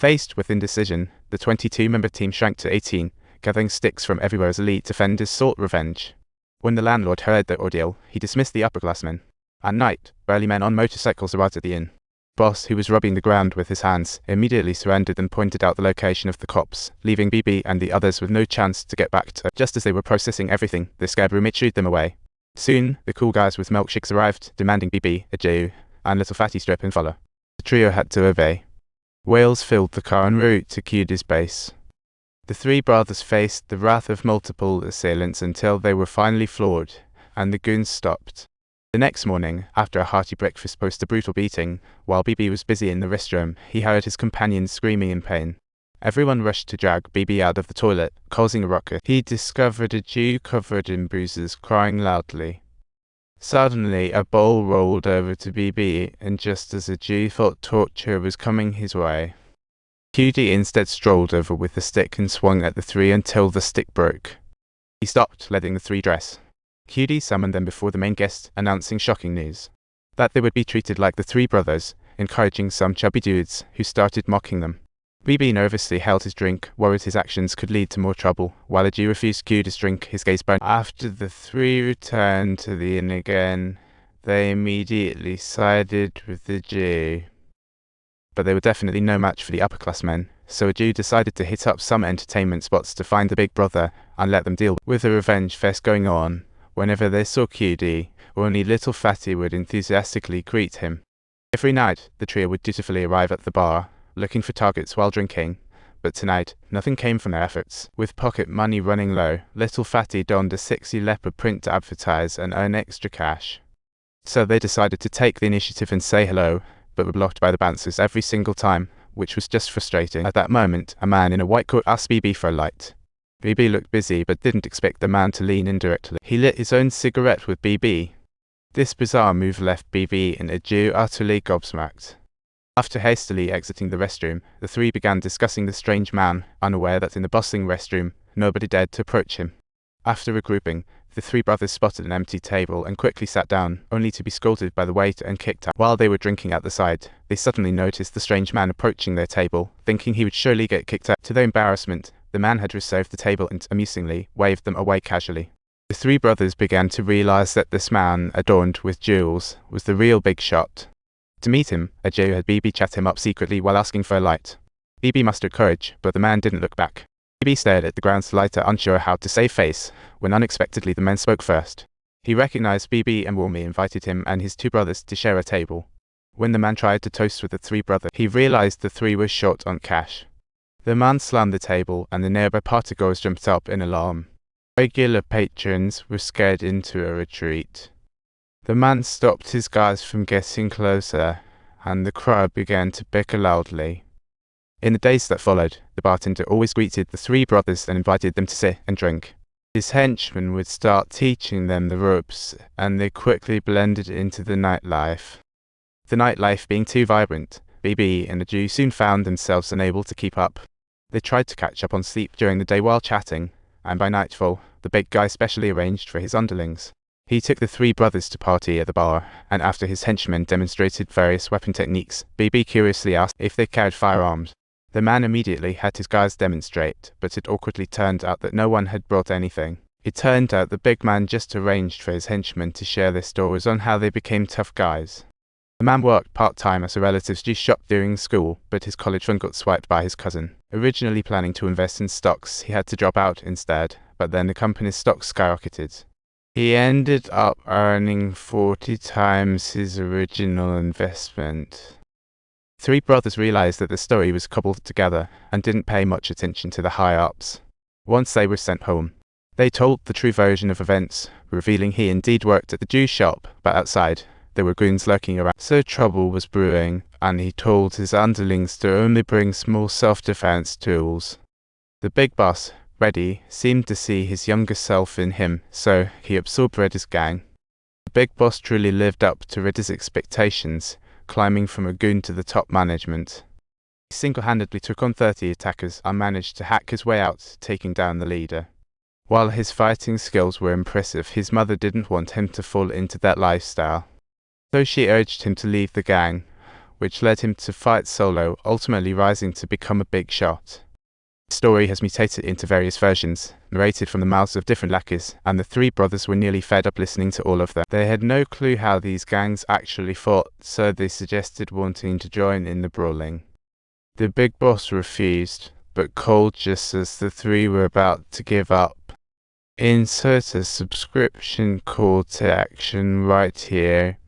Faced with indecision, the 22-member team shrank to 18, gathering sticks from everywhere as elite defenders sought revenge. When the landlord heard the ordeal, he dismissed the upperclassmen. At night, burly men on motorcycles arrived at the inn. Boss, who was rubbing the ground with his hands, immediately surrendered and pointed out the location of the cops, leaving BB and the others with no chance to get back to. Just as they were processing everything, the scared roommate shooed them away. Soon, the cool guys with milkshakes arrived, demanding BB, a Jew, and little fatty strip and follow. The trio had to obey. Wails filled the car en route to Cuda's base. The three brothers faced the wrath of multiple assailants until they were finally floored, and the goons stopped. The next morning, after a hearty breakfast post a brutal beating, while BB was busy in the restroom, he heard his companions screaming in pain. Everyone rushed to drag BB out of the toilet, causing a ruckus. He discovered a Jew covered in bruises, crying loudly. Suddenly, a bowl rolled over to BB, and just as the Jew thought torture was coming his way, Cuda instead strolled over with the stick and swung at the three until the stick broke. He stopped, letting the three dress. Cuda summoned them before the main guest, announcing shocking news. That they would be treated like the three brothers, encouraging some chubby dudes who started mocking them. BB nervously held his drink, worried his actions could lead to more trouble, while a Jew refused Cuda's drink, his gaze burned. After the three returned to the inn again, they immediately sided with the Jew. But they were definitely no match for the upperclassmen, so a Jew decided to hit up some entertainment spots to find the big brother and let them deal with the revenge fest going on. Whenever they saw Cuda, only little fatty would enthusiastically greet him. Every night, the trio would dutifully arrive at the bar, looking for targets while drinking, but tonight, nothing came from their efforts. With pocket money running low, little fatty donned a sexy leopard print to advertise and earn extra cash. So they decided to take the initiative and say hello, but were blocked by the bouncers every single time, which was just frustrating. At that moment, a man in a white coat asked BB for a light. BB looked busy but didn't expect the man to lean in directly. He lit his own cigarette with BB. This bizarre move left BB and a Jew utterly gobsmacked. After hastily exiting the restroom, the three began discussing the strange man, unaware that in the bustling restroom, nobody dared to approach him. After regrouping, the three brothers spotted an empty table and quickly sat down, only to be scolded by the waiter and kicked out. While they were drinking at the side, they suddenly noticed the strange man approaching their table, thinking he would surely get kicked out. To their embarrassment, the man had reserved the table and, amusingly, waved them away casually. The three brothers began to realize that this man, adorned with jewels, was the real big shot. To meet him, a Jew had BB chat him up secretly while asking for a light. BB mustered courage, but the man didn't look back. BB stared at the ground's lighter, unsure how to save face, when unexpectedly the man spoke first. He recognized BB and warmly invited him and his two brothers to share a table. When the man tried to toast with the three brothers, he realized the three were short on cash. The man slammed the table, and the nearby partygoers jumped up in alarm. Regular patrons were scared into a retreat. The man stopped his guys from getting closer, and the crowd began to bicker loudly. In the days that followed, the bartender always greeted the three brothers and invited them to sit and drink. His henchmen would start teaching them the ropes, and they quickly blended into the nightlife. The nightlife being too vibrant, BB and the Jew soon found themselves unable to keep up. They tried to catch up on sleep during the day while chatting, and by nightfall, the big guy specially arranged for his underlings. He took the three brothers to party at the bar, and after his henchmen demonstrated various weapon techniques, BB curiously asked if they carried firearms. The man immediately had his guys demonstrate, but it awkwardly turned out that no one had brought anything. It turned out the big man just arranged for his henchmen to share their stories on how they became tough guys. The man worked part-time at a relative's juice shop during school, but his college fund got swiped by his cousin. Originally planning to invest in stocks, he had to drop out instead, but then the company's stocks skyrocketed. He ended up earning 40 times his original investment. Three brothers realized that the story was cobbled together and didn't pay much attention to the high-ups. Once they were sent home, they told the true version of events, revealing he indeed worked at the juice shop, but outside, there were goons lurking around. So trouble was brewing, and he told his underlings to only bring small self-defense tools. The big boss, Reddy, seemed to see his younger self in him, so he absorbed Reddy's gang. The big boss truly lived up to Reddy's expectations, climbing from a goon to the top management. He single-handedly took on 30 attackers and managed to hack his way out, taking down the leader. While his fighting skills were impressive, his mother didn't want him to fall into that lifestyle. So she urged him to leave the gang, which led him to fight solo, ultimately rising to become a big shot. The story has mutated into various versions, narrated from the mouths of different lackeys, and the three brothers were nearly fed up listening to all of them. They had no clue how these gangs actually fought, so they suggested wanting to join in the brawling. The big boss refused, but called just as the three were about to give up. Insert a subscription call to action right here.